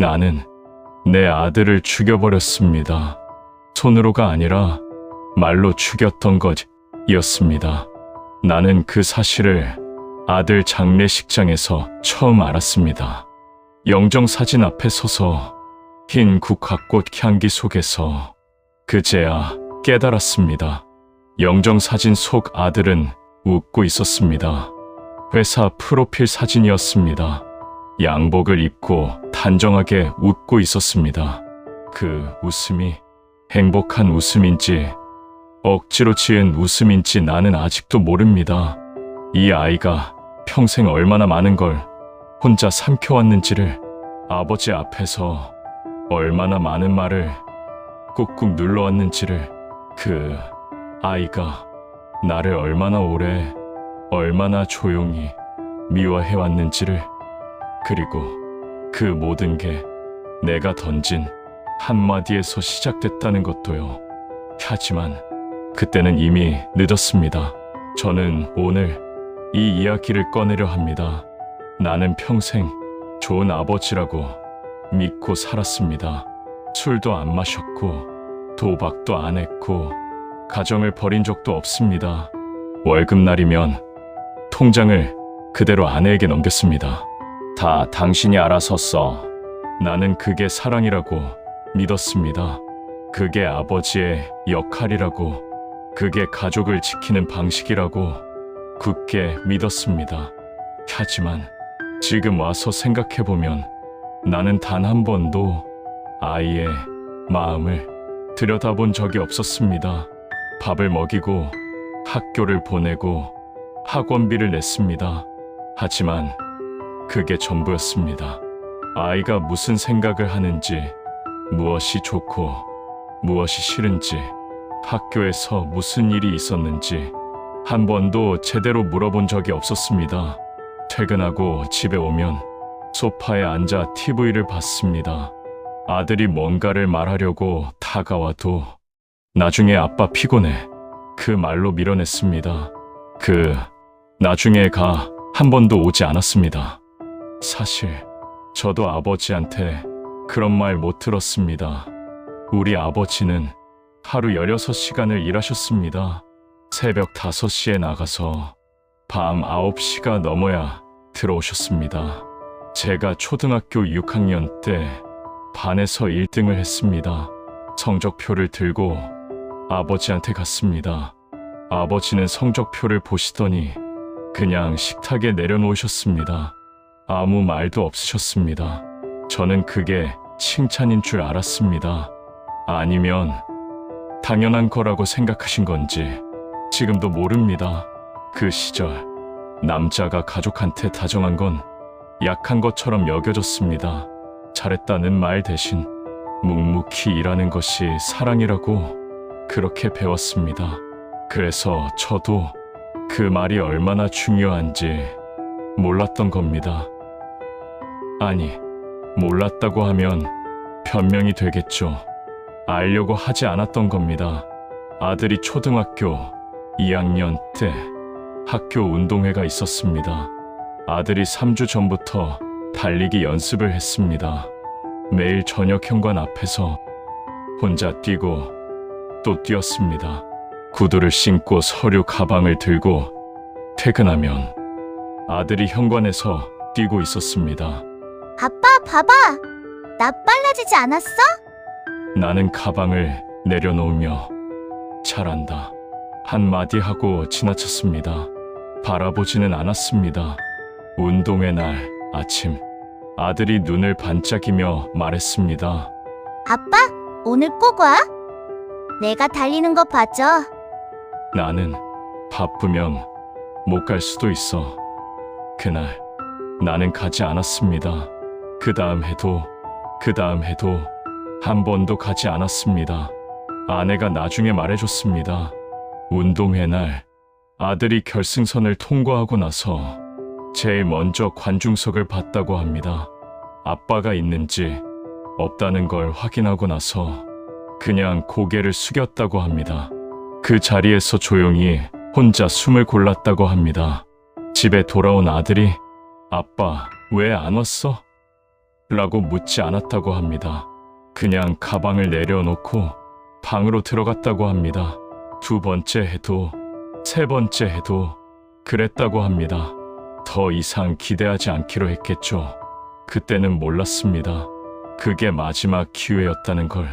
나는 내 아들을 죽여버렸습니다. 손으로가 아니라 말로 죽였던 것이었습니다. 나는 그 사실을 아들 장례식장에서 처음 알았습니다. 영정사진 앞에 서서 흰 국화꽃 향기 속에서 그제야 깨달았습니다. 영정사진 속 아들은 웃고 있었습니다. 회사 프로필 사진이었습니다. 양복을 입고 단정하게 웃고 있었습니다. 그 웃음이 행복한 웃음인지 억지로 지은 웃음인지 나는 아직도 모릅니다. 이 아이가 평생 얼마나 많은 걸 혼자 삼켜왔는지를, 아버지 앞에서 얼마나 많은 말을 꾹꾹 눌러왔는지를, 그 아이가 나를 얼마나 오래, 얼마나 조용히 미워해왔는지를, 그리고 그 모든 게 내가 던진 한마디에서 시작됐다는 것도요. 하지만 그때는 이미 늦었습니다. 저는 오늘 이 이야기를 꺼내려 합니다. 나는 평생 좋은 아버지라고 믿고 살았습니다. 술도 안 마셨고 도박도 안 했고 가정을 버린 적도 없습니다. 월급날이면 통장을 그대로 아내에게 넘겼습니다. 다 당신이 알아서 써. 나는 그게 사랑이라고 믿었습니다. 그게 아버지의 역할이라고, 그게 가족을 지키는 방식이라고 굳게 믿었습니다. 하지만 지금 와서 생각해보면 나는 단 한 번도 아이의 마음을 들여다본 적이 없었습니다. 밥을 먹이고 학교를 보내고 학원비를 냈습니다. 하지만 그게 전부였습니다. 아이가 무슨 생각을 하는지, 무엇이 좋고 무엇이 싫은지, 학교에서 무슨 일이 있었는지 한 번도 제대로 물어본 적이 없었습니다. 퇴근하고 집에 오면 소파에 앉아 TV를 봤습니다. 아들이 뭔가를 말하려고 다가와도 나중에 아빠 피곤해, 그 말로 밀어냈습니다. 그 나중에가 한 번도 오지 않았습니다. 사실 저도 아버지한테 그런 말 못 들었습니다. 우리 아버지는 하루 16시간을 일하셨습니다. 새벽 5시에 나가서 밤 9시가 넘어야 들어오셨습니다. 제가 초등학교 6학년 때 반에서 1등을 했습니다. 성적표를 들고 아버지한테 갔습니다. 아버지는 성적표를 보시더니 그냥 식탁에 내려놓으셨습니다. 아무 말도 없으셨습니다. 저는 그게 칭찬인 줄 알았습니다. 아니면 당연한 거라고 생각하신 건지 지금도 모릅니다. 그 시절 남자가 가족한테 다정한 건 약한 것처럼 여겨졌습니다. 잘했다는 말 대신 묵묵히 일하는 것이 사랑이라고 그렇게 배웠습니다. 그래서 저도 그 말이 얼마나 중요한지 몰랐던 겁니다. 아니, 몰랐다고 하면 변명이 되겠죠. 알려고 하지 않았던 겁니다. 아들이 초등학교 2학년 때 학교 운동회가 있었습니다. 아들이 3주 전부터 달리기 연습을 했습니다. 매일 저녁 현관 앞에서 혼자 뛰고 또 뛰었습니다. 구두를 신고 서류 가방을 들고 퇴근하면 아들이 현관에서 뛰고 있었습니다. 아빠, 봐봐. 나 빨라지지 않았어? 나는 가방을 내려놓으며 잘한다 한마디 하고 지나쳤습니다. 바라보지는 않았습니다. 운동회 날 아침, 아들이 눈을 반짝이며 말했습니다. 아빠, 오늘 꼭 와. 내가 달리는 거 봐줘. 나는 바쁘면 못 갈 수도 있어. 그날 나는 가지 않았습니다. 그 다음 해도 한 번도 가지 않았습니다. 아내가 나중에 말해줬습니다. 운동회 날 아들이 결승선을 통과하고 나서 제일 먼저 관중석을 봤다고 합니다. 아빠가 있는지 없다는 걸 확인하고 나서 그냥 고개를 숙였다고 합니다. 그 자리에서 조용히 혼자 숨을 골랐다고 합니다. 집에 돌아온 아들이 아빠 왜 안 왔어? 라고 묻지 않았다고 합니다. 그냥 가방을 내려놓고 방으로 들어갔다고 합니다. 두 번째 해도 세 번째 해도 그랬다고 합니다. 더 이상 기대하지 않기로 했겠죠. 그때는 몰랐습니다. 그게 마지막 기회였다는 걸.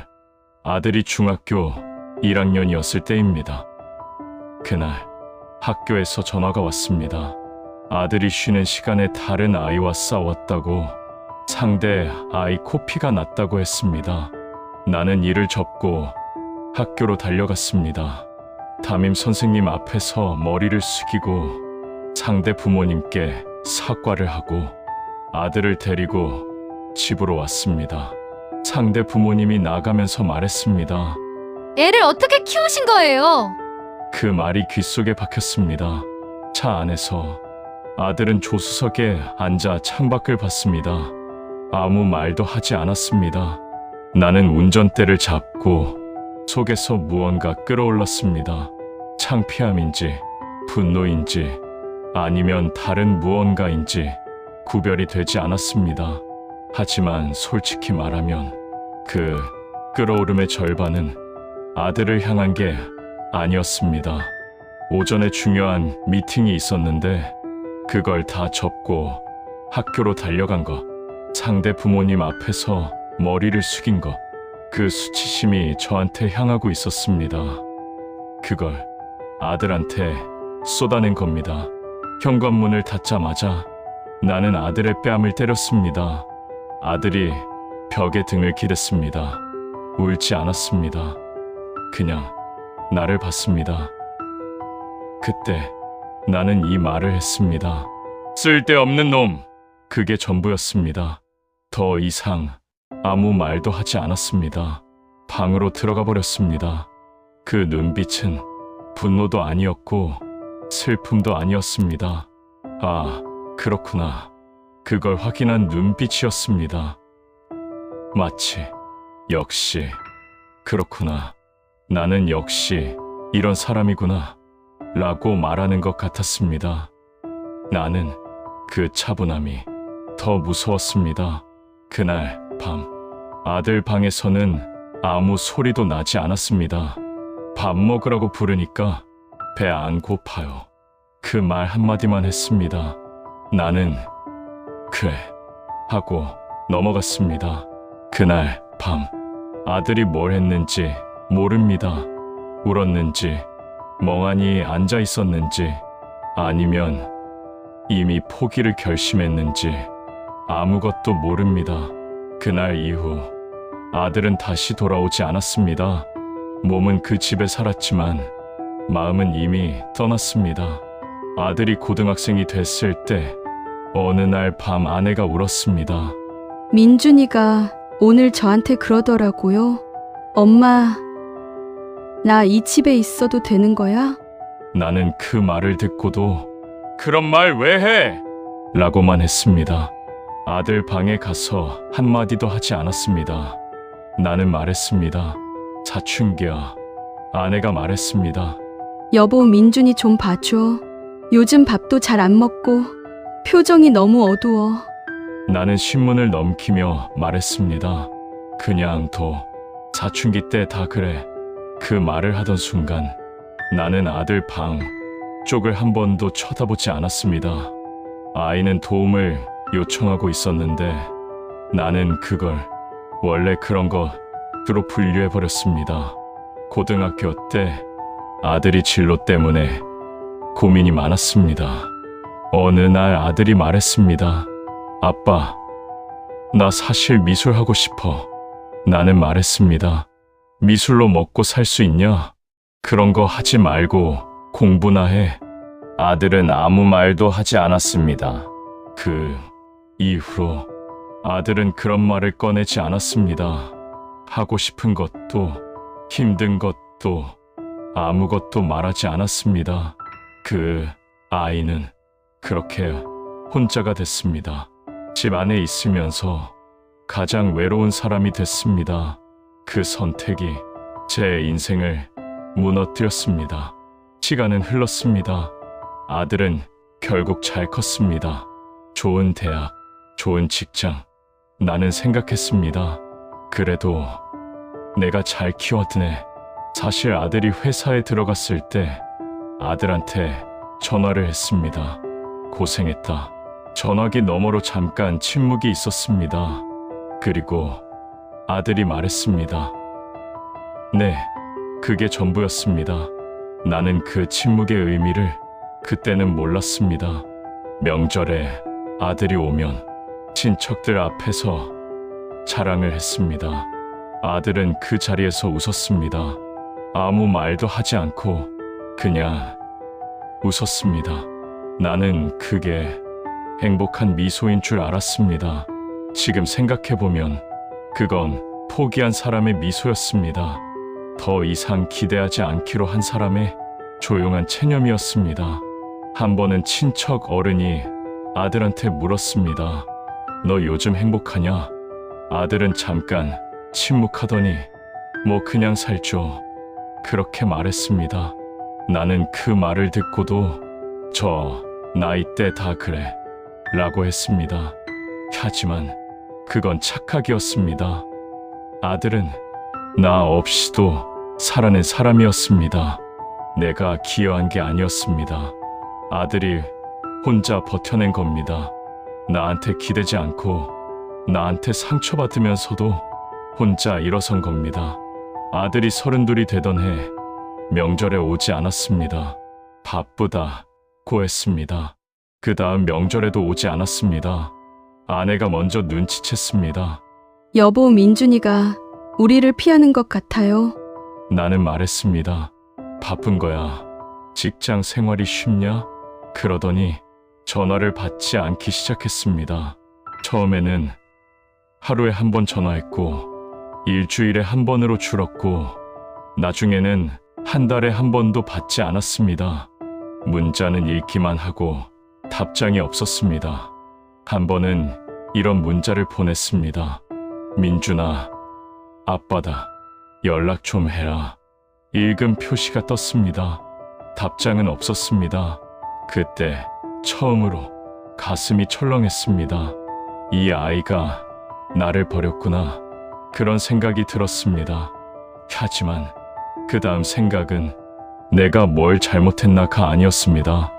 아들이 중학교 1학년이었을 때입니다. 그날 학교에서 전화가 왔습니다. 아들이 쉬는 시간에 다른 아이와 싸웠다고, 상대 아이 코피가 났다고 했습니다. 나는 일을 접고 학교로 달려갔습니다. 담임 선생님 앞에서 머리를 숙이고 상대 부모님께 사과를 하고 아들을 데리고 집으로 왔습니다. 상대 부모님이 나가면서 말했습니다. 애를 어떻게 키우신 거예요? 그 말이 귓속에 박혔습니다. 차 안에서 아들은 조수석에 앉아 창밖을 봤습니다. 아무 말도 하지 않았습니다. 나는 운전대를 잡고 속에서 무언가 끌어올랐습니다. 창피함인지 분노인지 아니면 다른 무언가인지 구별이 되지 않았습니다. 하지만 솔직히 말하면 그 끌어오름의 절반은 아들을 향한 게 아니었습니다. 오전에 중요한 미팅이 있었는데 그걸 다 접고 학교로 달려간 것, 상대 부모님 앞에서 머리를 숙인 것, 그 수치심이 저한테 향하고 있었습니다. 그걸 아들한테 쏟아낸 겁니다. 현관문을 닫자마자 나는 아들의 뺨을 때렸습니다. 아들이 벽에 등을 기댔습니다. 울지 않았습니다. 그냥 나를 봤습니다. 그때 나는 이 말을 했습니다. 쓸데없는 놈! 그게 전부였습니다. 더 이상 아무 말도 하지 않았습니다. 방으로 들어가 버렸습니다. 그 눈빛은 분노도 아니었고 슬픔도 아니었습니다. 아, 그렇구나. 그걸 확인한 눈빛이었습니다. 마치 역시 그렇구나. 나는 역시 이런 사람이구나 라고 말하는 것 같았습니다. 나는 그 차분함이 더 무서웠습니다. 그날 밤 아들 방에서는 아무 소리도 나지 않았습니다. 밥 먹으라고 부르니까 배 안 고파요. 그 말 한마디만 했습니다. 나는 그래 하고 넘어갔습니다. 그날 밤 아들이 뭘 했는지 모릅니다. 울었는지 멍하니 앉아 있었는지 아니면 이미 포기를 결심했는지 아무것도 모릅니다. 그날 이후 아들은 다시 돌아오지 않았습니다. 몸은 그 집에 살았지만 마음은 이미 떠났습니다. 아들이 고등학생이 됐을 때 어느 날 밤 아내가 울었습니다. 민준이가 오늘 저한테 그러더라고요. 엄마, 나 이 집에 있어도 되는 거야? 나는 그 말을 듣고도 그런 말 왜 해? 라고만 했습니다. 아들 방에 가서 한마디도 하지 않았습니다. 나는 말했습니다. 사춘기야. 아내가 말했습니다. 여보, 민준이 좀 봐줘. 요즘 밥도 잘 안 먹고 표정이 너무 어두워. 나는 신문을 넘기며 말했습니다. 그냥 둬. 사춘기 때 다 그래. 그 말을 하던 순간 나는 아들 방 쪽을 한 번도 쳐다보지 않았습니다. 아이는 도움을 요청하고 있었는데 나는 그걸 원래 그런 것으로 분류해버렸습니다. 고등학교 때 아들이 진로 때문에 고민이 많았습니다. 어느 날 아들이 말했습니다. 아빠, 나 사실 미술하고 싶어. 나는 말했습니다. 미술로 먹고 살 수 있냐? 그런 거 하지 말고 공부나 해. 아들은 아무 말도 하지 않았습니다. 그 이후로 아들은 그런 말을 꺼내지 않았습니다. 하고 싶은 것도 힘든 것도 아무것도 말하지 않았습니다. 그 아이는 그렇게 혼자가 됐습니다. 집 안에 있으면서 가장 외로운 사람이 됐습니다. 그 선택이 제 인생을 무너뜨렸습니다. 시간은 흘렀습니다. 아들은 결국 잘 컸습니다. 좋은 대학, 좋은 직장, 나는 생각했습니다. 그래도 내가 잘 키웠네. 사실 아들이 회사에 들어갔을 때 아들한테 전화를 했습니다. 고생했다. 전화기 너머로 잠깐 침묵이 있었습니다. 그리고 아들이 말했습니다. 네, 그게 전부였습니다. 나는 그 침묵의 의미를 그때는 몰랐습니다. 명절에 아들이 오면 친척들 앞에서 자랑을 했습니다. 아들은 그 자리에서 웃었습니다. 아무 말도 하지 않고 그냥 웃었습니다. 나는 그게 행복한 미소인 줄 알았습니다. 지금 생각해보면 그건 포기한 사람의 미소였습니다. 더 이상 기대하지 않기로 한 사람의 조용한 체념이었습니다. 한 번은 친척 어른이 아들한테 물었습니다. 너 요즘 행복하냐? 아들은 잠깐 침묵하더니 뭐 그냥 살죠. 그렇게 말했습니다. 나는 그 말을 듣고도 저 나이 때 다 그래 라고 했습니다. 하지만 그건 착각이었습니다. 아들은 나 없이도 살아낸 사람이었습니다. 내가 기여한 게 아니었습니다. 아들이 혼자 버텨낸 겁니다. 나한테 기대지 않고 나한테 상처받으면서도 혼자 일어선 겁니다. 아들이 32이 되던 해 명절에 오지 않았습니다. 바쁘다고 했습니다. 그 다음 명절에도 오지 않았습니다. 아내가 먼저 눈치챘습니다. 여보, 민준이가 우리를 피하는 것 같아요. 나는 말했습니다. 바쁜 거야. 직장 생활이 쉽냐? 그러더니 전화를 받지 않기 시작했습니다. 처음에는 하루에 한 번 전화했고 일주일에 한 번으로 줄었고 나중에는 한 달에 한 번도 받지 않았습니다. 문자는 읽기만 하고 답장이 없었습니다. 한 번은 이런 문자를 보냈습니다. 민준아, 아빠다. 연락 좀 해라. 읽음 표시가 떴습니다. 답장은 없었습니다. 그때 처음으로 가슴이 철렁했습니다. 이 아이가 나를 버렸구나. 그런 생각이 들었습니다. 하지만 그 다음 생각은 내가 뭘 잘못했나가 아니었습니다.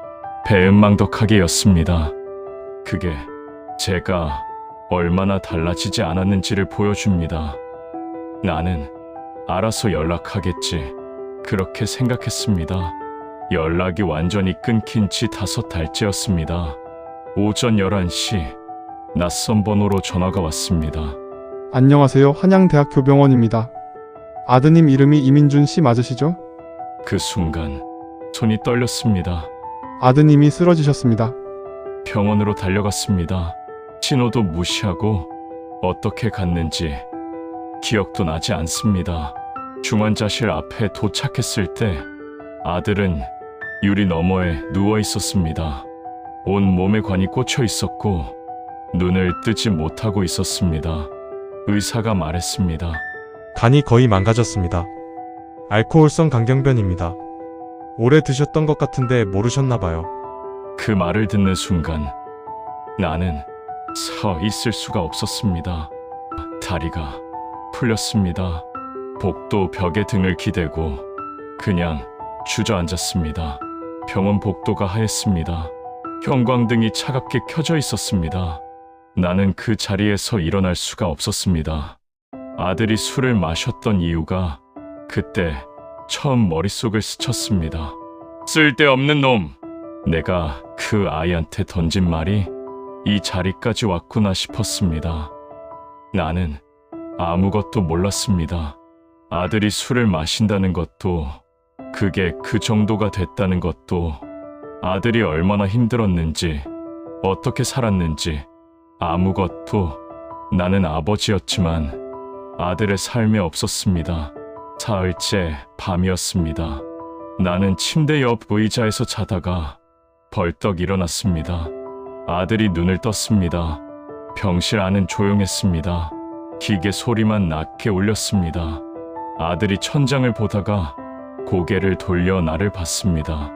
배은망덕하게였습니다. 그게 제가 얼마나 달라지지 않았는지를 보여줍니다. 나는 알아서 연락하겠지. 그렇게 생각했습니다. 연락이 완전히 끊긴 지 5달째였습니다. 오전 11시 낯선 번호로 전화가 왔습니다. 안녕하세요. 한양대학교 병원입니다. 아드님 이름이 이민준 씨 맞으시죠? 그 순간 손이 떨렸습니다. 아드님이 쓰러지셨습니다. 병원으로 달려갔습니다. 신호도 무시하고 어떻게 갔는지 기억도 나지 않습니다. 중환자실 앞에 도착했을 때 아들은 유리 너머에 누워 있었습니다. 온 몸에 관이 꽂혀 있었고 눈을 뜨지 못하고 있었습니다. 의사가 말했습니다. 간이 거의 망가졌습니다. 알코올성 간경변입니다. 오래 드셨던 것 같은데 모르셨나봐요. 그 말을 듣는 순간 나는 서 있을 수가 없었습니다. 다리가 풀렸습니다. 복도 벽에 등을 기대고 그냥 주저앉았습니다. 병원 복도가 하였습니다. 형광등이 차갑게 켜져 있었습니다. 나는 그 자리에서 일어날 수가 없었습니다. 아들이 술을 마셨던 이유가 그때 처음 머릿속을 스쳤습니다. 쓸데없는 놈! 내가 그 아이한테 던진 말이 이 자리까지 왔구나 싶었습니다. 나는 아무것도 몰랐습니다. 아들이 술을 마신다는 것도, 그게 그 정도가 됐다는 것도, 아들이 얼마나 힘들었는지, 어떻게 살았는지 아무것도. 나는 아버지였지만 아들의 삶에 없었습니다. 사흘째 밤이었습니다. 나는 침대 옆 의자에서 자다가 벌떡 일어났습니다. 아들이 눈을 떴습니다. 병실 안은 조용했습니다. 기계 소리만 낮게 울렸습니다. 아들이 천장을 보다가 고개를 돌려 나를 봤습니다.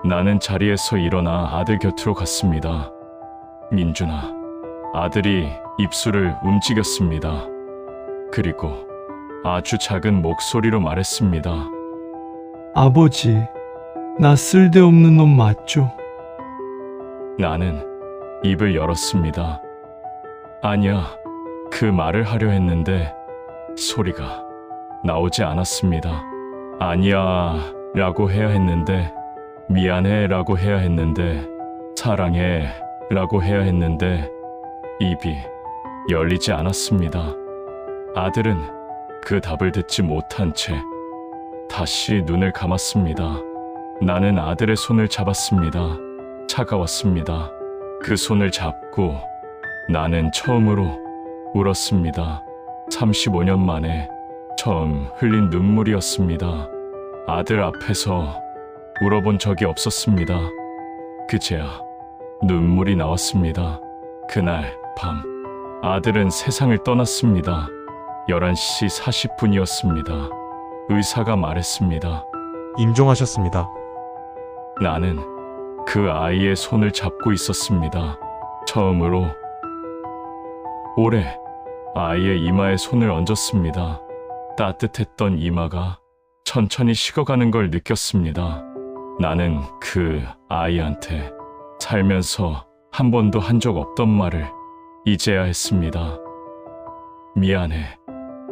나는 자리에서 일어나 아들 곁으로 갔습니다. 민준아, 아들이 입술을 움직였습니다. 그리고 아주 작은 목소리로 말했습니다. 아버지, 나 쓸데없는 놈 맞죠? 나는 입을 열었습니다. 아니야, 그 말을 하려 했는데 소리가 나오지 않았습니다. 아니야 라고 해야 했는데, 미안해 라고 해야 했는데, 사랑해 라고 해야 했는데 입이 열리지 않았습니다. 아들은 그 답을 듣지 못한 채 다시 눈을 감았습니다. 나는 아들의 손을 잡았습니다. 차가웠습니다. 그 손을 잡고 나는 처음으로 울었습니다. 35년 만에 처음 흘린 눈물이었습니다. 아들 앞에서 울어본 적이 없었습니다. 그제야 눈물이 나왔습니다. 그날 밤 아들은 세상을 떠났습니다. 11시 40분이었습니다. 의사가 말했습니다. 임종하셨습니다. 나는 그 아이의 손을 잡고 있었습니다. 처음으로 올해 아이의 이마에 손을 얹었습니다. 따뜻했던 이마가 천천히 식어가는 걸 느꼈습니다. 나는 그 아이한테 살면서 한 번도 한 적 없던 말을 이제야 했습니다. 미안해.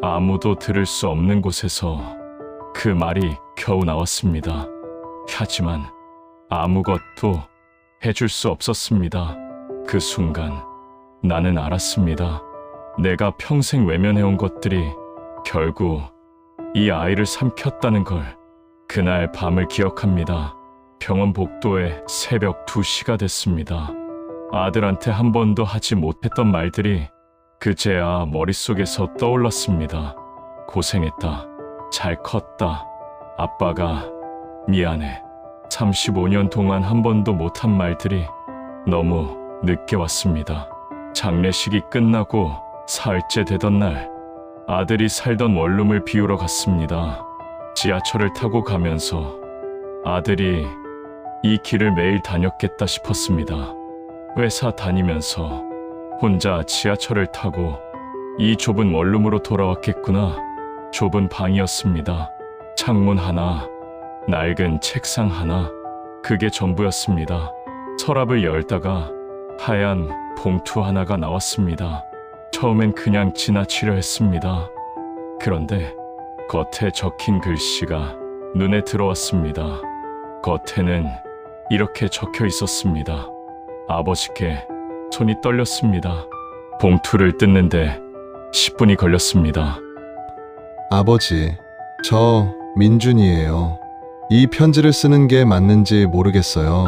아무도 들을 수 없는 곳에서 그 말이 겨우 나왔습니다. 하지만 아무것도 해줄 수 없었습니다. 그 순간 나는 알았습니다. 내가 평생 외면해온 것들이 결국 이 아이를 삼켰다는 걸. 그날 밤을 기억합니다. 병원 복도에 새벽 2시가 됐습니다. 아들한테 한 번도 하지 못했던 말들이 그제야 머릿속에서 떠올랐습니다. 고생했다. 잘 컸다. 아빠가 미안해. 35년 동안 한 번도 못한 말들이 너무 늦게 왔습니다. 장례식이 끝나고 사흘째 되던 날, 아들이 살던 원룸을 비우러 갔습니다. 지하철을 타고 가면서 아들이 이 길을 매일 다녔겠다 싶었습니다. 회사 다니면서 혼자 지하철을 타고 이 좁은 원룸으로 돌아왔겠구나. 좁은 방이었습니다. 창문 하나, 낡은 책상 하나, 그게 전부였습니다. 서랍을 열다가 하얀 봉투 하나가 나왔습니다. 처음엔 그냥 지나치려 했습니다. 그런데 겉에 적힌 글씨가 눈에 들어왔습니다. 겉에는 이렇게 적혀 있었습니다. 아버지께 손이 떨렸습니다. 봉투를 뜯는데 10분이 걸렸습니다. 아버지, 저 민준이에요. 이 편지를 쓰는 게 맞는지 모르겠어요.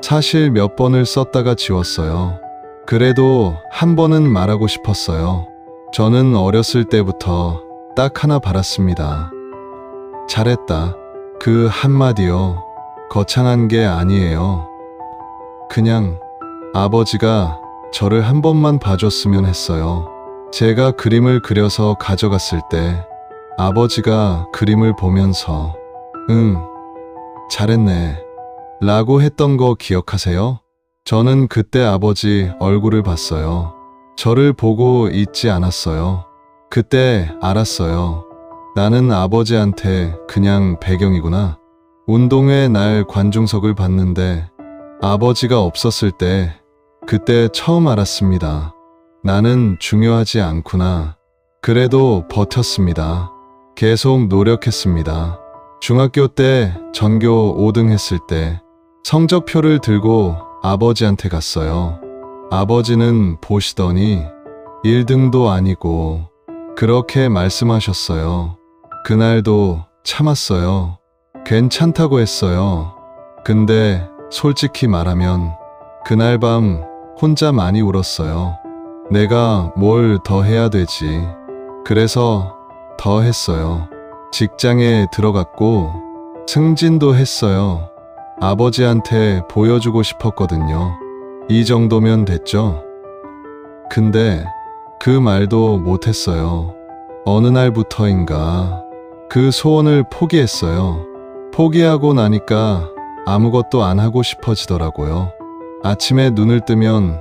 사실 몇 번을 썼다가 지웠어요. 그래도 한 번은 말하고 싶었어요. 저는 어렸을 때부터 딱 하나 바랐습니다. 잘했다. 그 한마디요. 거창한 게 아니에요. 그냥 아버지가 저를 한 번만 봐줬으면 했어요. 제가 그림을 그려서 가져갔을 때 아버지가 그림을 보면서 응, 잘했네 라고 했던 거 기억하세요? 저는 그때 아버지 얼굴을 봤어요. 저를 보고 있지 않았어요. 그때 알았어요. 나는 아버지한테 그냥 배경이구나. 운동회 날 관중석을 봤는데 아버지가 없었을 때 그때 처음 알았습니다. 나는 중요하지 않구나. 그래도 버텼습니다. 계속 노력했습니다. 중학교 때 전교 5등 했을 때 성적표를 들고 아버지한테 갔어요. 아버지는 보시더니 1등도 아니고 그렇게 말씀하셨어요. 그날도 참았어요. 괜찮다고 했어요. 근데 솔직히 말하면 그날 밤 혼자 많이 울었어요. 내가 뭘 더 해야 되지. 그래서 더 했어요. 직장에 들어갔고 승진도 했어요. 아버지한테 보여주고 싶었거든요. 이 정도면 됐죠? 근데 그 말도 못했어요. 어느 날부터인가 그 소원을 포기했어요. 포기하고 나니까 아무것도 안 하고 싶어지더라고요. 아침에 눈을 뜨면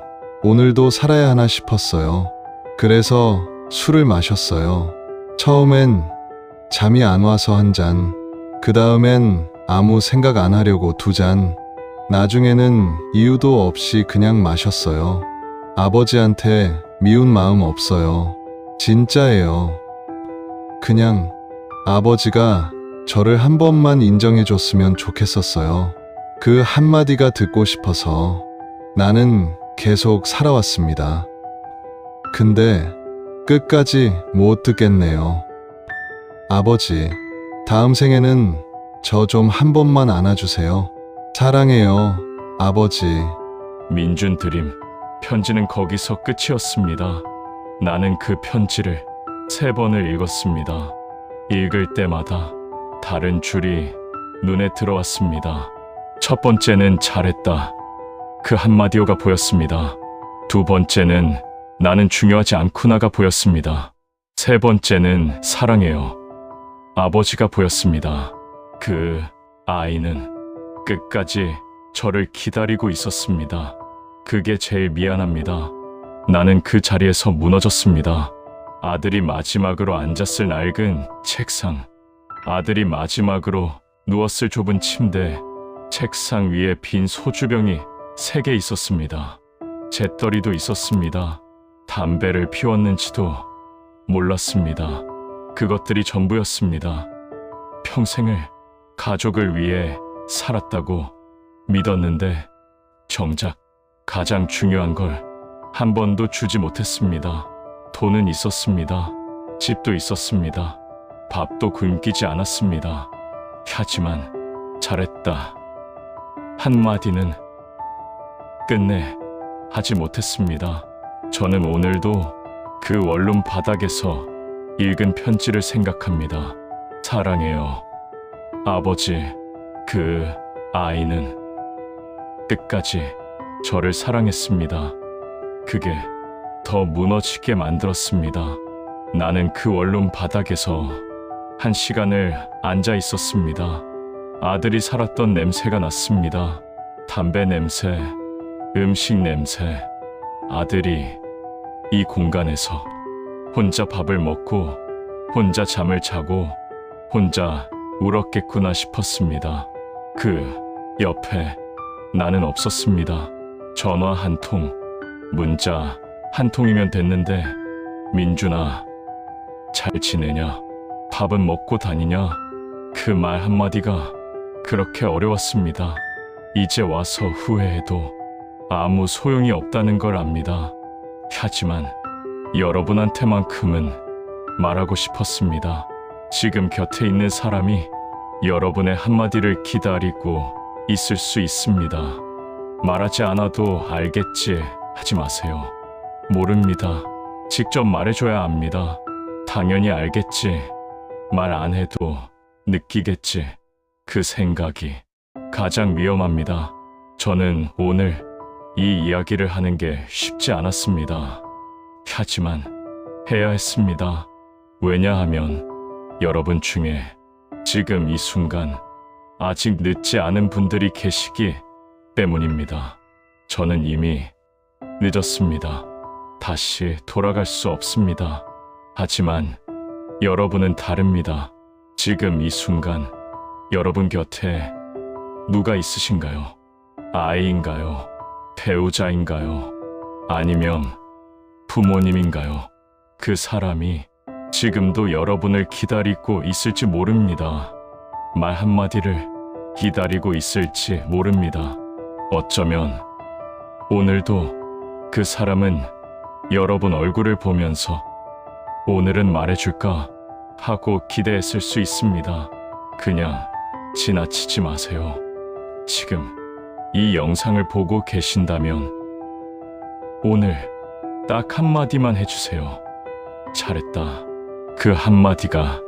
오늘도 살아야 하나 싶었어요. 그래서 술을 마셨어요. 처음엔 잠이 안 와서 한 잔, 그 다음엔 아무 생각 안 하려고 2잔, 나중에는 이유도 없이 그냥 마셨어요. 아버지한테 미운 마음 없어요. 진짜예요. 그냥 아버지가 저를 한 번만 인정해줬으면 좋겠었어요. 그 한마디가 듣고 싶어서 나는 계속 살아왔습니다. 근데 끝까지 못 듣겠네요. 아버지, 다음 생에는 저 좀 한 번만 안아주세요. 사랑해요, 아버지. 민준 드림, 편지는 거기서 끝이었습니다. 나는 그 편지를 3번을 읽었습니다. 읽을 때마다 다른 줄이 눈에 들어왔습니다. 첫 번째는 잘했다. 그 한마디어가 보였습니다. 2번째는 나는 중요하지 않구나가 보였습니다. 3번째는 사랑해요, 아버지가 보였습니다. 그 아이는 끝까지 저를 기다리고 있었습니다. 그게 제일 미안합니다. 나는 그 자리에서 무너졌습니다. 아들이 마지막으로 앉았을 낡은 책상, 아들이 마지막으로 누웠을 좁은 침대, 책상 위에 빈 소주병이 3개 있었습니다. 재떨이도 있었습니다. 담배를 피웠는지도 몰랐습니다. 그것들이 전부였습니다. 평생을 가족을 위해 살았다고 믿었는데 정작 가장 중요한 걸 한 번도 주지 못했습니다. 돈은 있었습니다. 집도 있었습니다. 밥도 굶기지 않았습니다. 하지만 잘했다 한마디는 끝내 하지 못했습니다. 저는 오늘도 그 원룸 바닥에서 읽은 편지를 생각합니다. 사랑해요, 아버지. 그 아이는 끝까지 저를 사랑했습니다. 그게 더 무너지게 만들었습니다. 나는 그 원룸 바닥에서 1시간을 앉아 있었습니다. 아들이 살았던 냄새가 났습니다. 담배 냄새, 음식 냄새. 아들이 이 공간에서 혼자 밥을 먹고 혼자 잠을 자고 혼자 울었겠구나 싶었습니다. 그 옆에 나는 없었습니다. 전화 한 통, 문자 한 통이면 됐는데 민준아, 잘 지내냐? 밥은 먹고 다니냐? 그 말 한마디가 그렇게 어려웠습니다. 이제 와서 후회해도 아무 소용이 없다는 걸 압니다. 하지만 여러분한테만큼은 말하고 싶었습니다. 지금 곁에 있는 사람이 여러분의 한마디를 기다리고 있을 수 있습니다. 말하지 않아도 알겠지 하지 마세요. 모릅니다. 직접 말해줘야 압니다. 당연히 알겠지. 말 안 해도 느끼겠지. 그 생각이 가장 위험합니다. 저는 오늘 이 이야기를 하는 게 쉽지 않았습니다. 하지만 해야 했습니다. 왜냐하면 여러분 중에 지금 이 순간 아직 늦지 않은 분들이 계시기 때문입니다. 저는 이미 늦었습니다. 다시 돌아갈 수 없습니다. 하지만 여러분은 다릅니다. 지금 이 순간 여러분 곁에 누가 있으신가요? 아이인가요? 배우자인가요? 아니면 부모님인가요? 그 사람이 지금도 여러분을 기다리고 있을지 모릅니다. 말 한마디를 기다리고 있을지 모릅니다. 어쩌면 오늘도 그 사람은 여러분 얼굴을 보면서 오늘은 말해줄까 하고 기대했을 수 있습니다. 그냥 지나치지 마세요. 지금 이 영상을 보고 계신다면 오늘 딱 한마디만 해주세요. 잘했다. 그 한마디가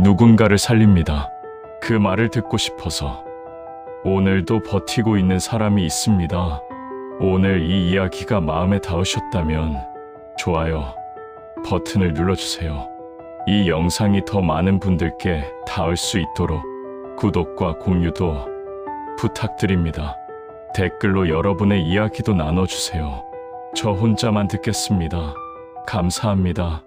누군가를 살립니다. 그 말을 듣고 싶어서 오늘도 버티고 있는 사람이 있습니다. 오늘 이 이야기가 마음에 닿으셨다면 좋아요 버튼을 눌러주세요. 이 영상이 더 많은 분들께 닿을 수 있도록 구독과 공유도 부탁드립니다. 댓글로 여러분의 이야기도 나눠주세요. 저 혼자만 듣겠습니다. 감사합니다.